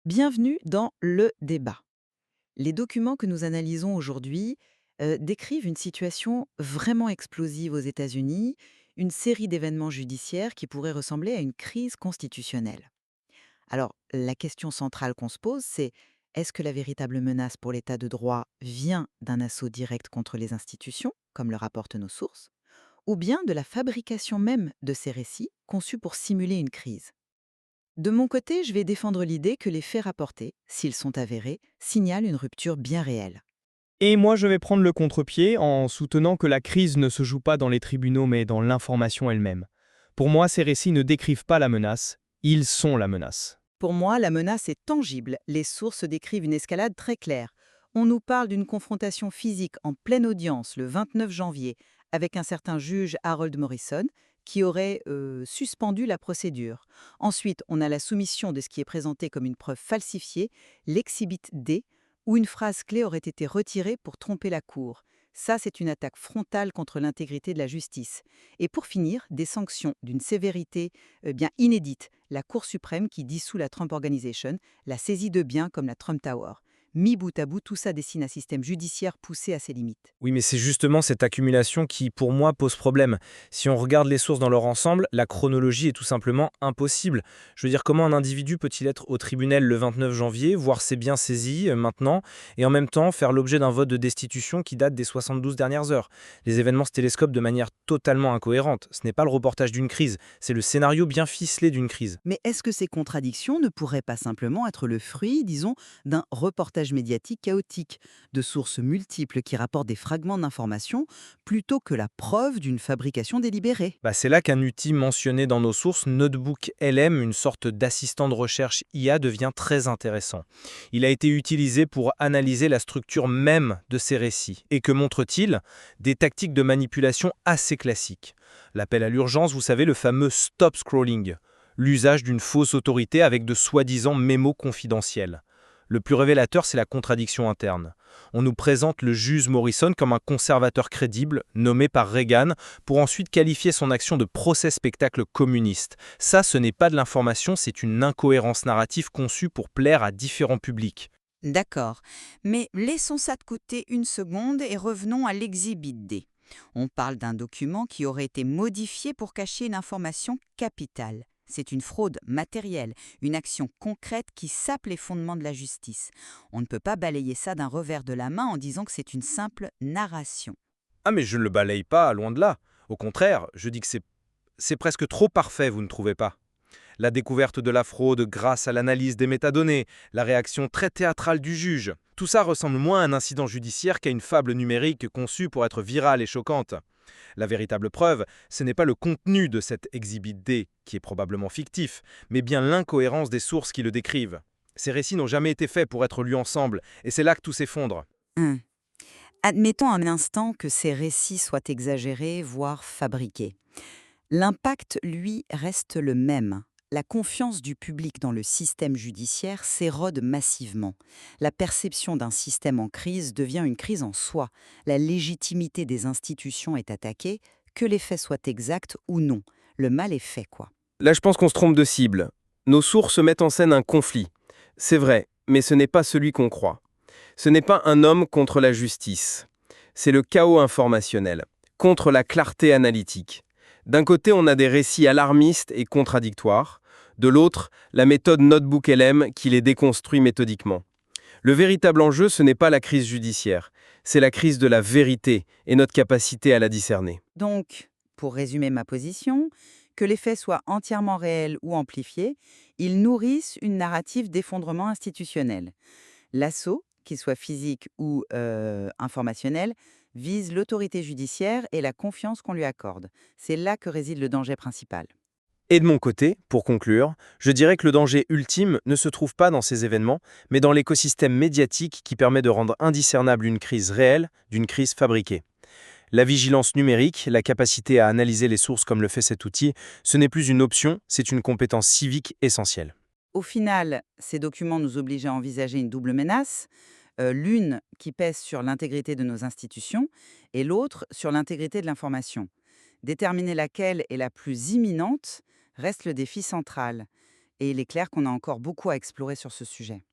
Bienvenue dans le débat. Les documents que nous analysons aujourd'hui décrivent une situation vraiment explosive aux États-Unis, une série d'événements judiciaires qui pourraient ressembler à une crise constitutionnelle. Alors, la question centrale qu'on se pose, c'est est-ce que la véritable menace pour l'état de droit vient d'un assaut direct contre les institutions, comme le rapportent nos sources, ou bien de la fabrication même de ces récits conçus pour simuler une crise? De mon côté, je vais défendre l'idée que les faits rapportés, s'ils sont avérés, signalent une rupture bien réelle. Et moi, je vais prendre le contre-pied en soutenant que la crise ne se joue pas dans les tribunaux mais dans l'information elle-même. Pour moi, ces récits ne décrivent pas la menace, ils sont la menace. Pour moi, la menace est tangible. Les sources décrivent une escalade très claire. On nous parle d'une confrontation physique en pleine audience le 29 janvier avec un certain juge Harold Morrison qui aurait suspendu la procédure. Ensuite, on a la soumission de ce qui est présenté comme une preuve falsifiée, l'exhibit D, où une phrase clé aurait été retirée pour tromper la cour. Ça, c'est une attaque frontale contre l'intégrité de la justice. Et pour finir, des sanctions d'une sévérité bien inédite, la Cour suprême qui dissout la Trump Organization, la saisie de biens comme la Trump Tower. Mis bout à bout, tout ça dessine un système judiciaire poussé à ses limites. Oui, mais c'est justement cette accumulation qui, pour moi, pose problème. Si on regarde les sources dans leur ensemble, la chronologie est tout simplement impossible. Je veux dire, comment un individu peut-il être au tribunal le 29 janvier, voir ses biens saisis maintenant, et en même temps faire l'objet d'un vote de destitution qui date des 72 dernières heures? Les événements se télescopent de manière totalement incohérente. Ce n'est pas le reportage d'une crise, c'est le scénario bien ficelé d'une crise. Mais est-ce que ces contradictions ne pourraient pas simplement être le fruit, disons, d'un reportage médiatique chaotique, de sources multiples qui rapportent des fragments d'informations, plutôt que la preuve d'une fabrication délibérée? C'est là qu'un outil mentionné dans nos sources, Notebook LM, une sorte d'assistant de recherche IA, devient très intéressant. Il a été utilisé pour analyser la structure même de ces récits. Et que montre-t-il? Des tactiques de manipulation assez classiques. L'appel à l'urgence, vous savez, le fameux stop scrolling. L'usage d'une fausse autorité avec de soi-disant mémos confidentiels. Le plus révélateur, c'est la contradiction interne. On nous présente le juge Morrison comme un conservateur crédible, nommé par Reagan, pour ensuite qualifier son action de procès-spectacle communiste. Ça, ce n'est pas de l'information, c'est une incohérence narrative conçue pour plaire à différents publics. D'accord, mais laissons ça de côté une seconde et revenons à l'exhibit D. On parle d'un document qui aurait été modifié pour cacher une information capitale. C'est une fraude matérielle, une action concrète qui sape les fondements de la justice. On ne peut pas balayer ça d'un revers de la main en disant que c'est une simple narration. Ah mais je ne le balaye pas, loin de là. Au contraire, je dis que c'est presque trop parfait, vous ne trouvez pas? La découverte de la fraude grâce à l'analyse des métadonnées, la réaction très théâtrale du juge. Tout ça ressemble moins à un incident judiciaire qu'à une fable numérique conçue pour être virale et choquante. La véritable preuve, ce n'est pas le contenu de cet exhibit D, qui est probablement fictif, mais bien l'incohérence des sources qui le décrivent. Ces récits n'ont jamais été faits pour être lus ensemble, et c'est là que tout s'effondre. Hum. Admettons un instant que ces récits soient exagérés, voire fabriqués. L'impact, lui, reste le même. La confiance du public dans le système judiciaire s'érode massivement. La perception d'un système en crise devient une crise en soi. La légitimité des institutions est attaquée, que les faits soient exacts ou non. Le mal est fait, quoi. Là, je pense qu'on se trompe de cible. Nos sources mettent en scène un conflit. C'est vrai, mais ce n'est pas celui qu'on croit. Ce n'est pas un homme contre la justice. C'est le chaos informationnel, contre la clarté analytique. D'un côté, on a des récits alarmistes et contradictoires. De l'autre, la méthode Notebook LM qui les déconstruit méthodiquement. Le véritable enjeu, ce n'est pas la crise judiciaire. C'est la crise de la vérité et notre capacité à la discerner. Donc, pour résumer ma position, que les faits soient entièrement réels ou amplifiés, ils nourrissent une narrative d'effondrement institutionnel. L'assaut, qu'il soit physique ou informationnel, vise l'autorité judiciaire et la confiance qu'on lui accorde. C'est là que réside le danger principal. Et de mon côté, pour conclure, je dirais que le danger ultime ne se trouve pas dans ces événements, mais dans l'écosystème médiatique qui permet de rendre indiscernable une crise réelle d'une crise fabriquée. La vigilance numérique, la capacité à analyser les sources comme le fait cet outil, ce n'est plus une option, c'est une compétence civique essentielle. Au final, ces documents nous obligent à envisager une double menace, l'une qui pèse sur l'intégrité de nos institutions et l'autre sur l'intégrité de l'information. Déterminer laquelle est la plus imminente reste le défi central. Et il est clair qu'on a encore beaucoup à explorer sur ce sujet.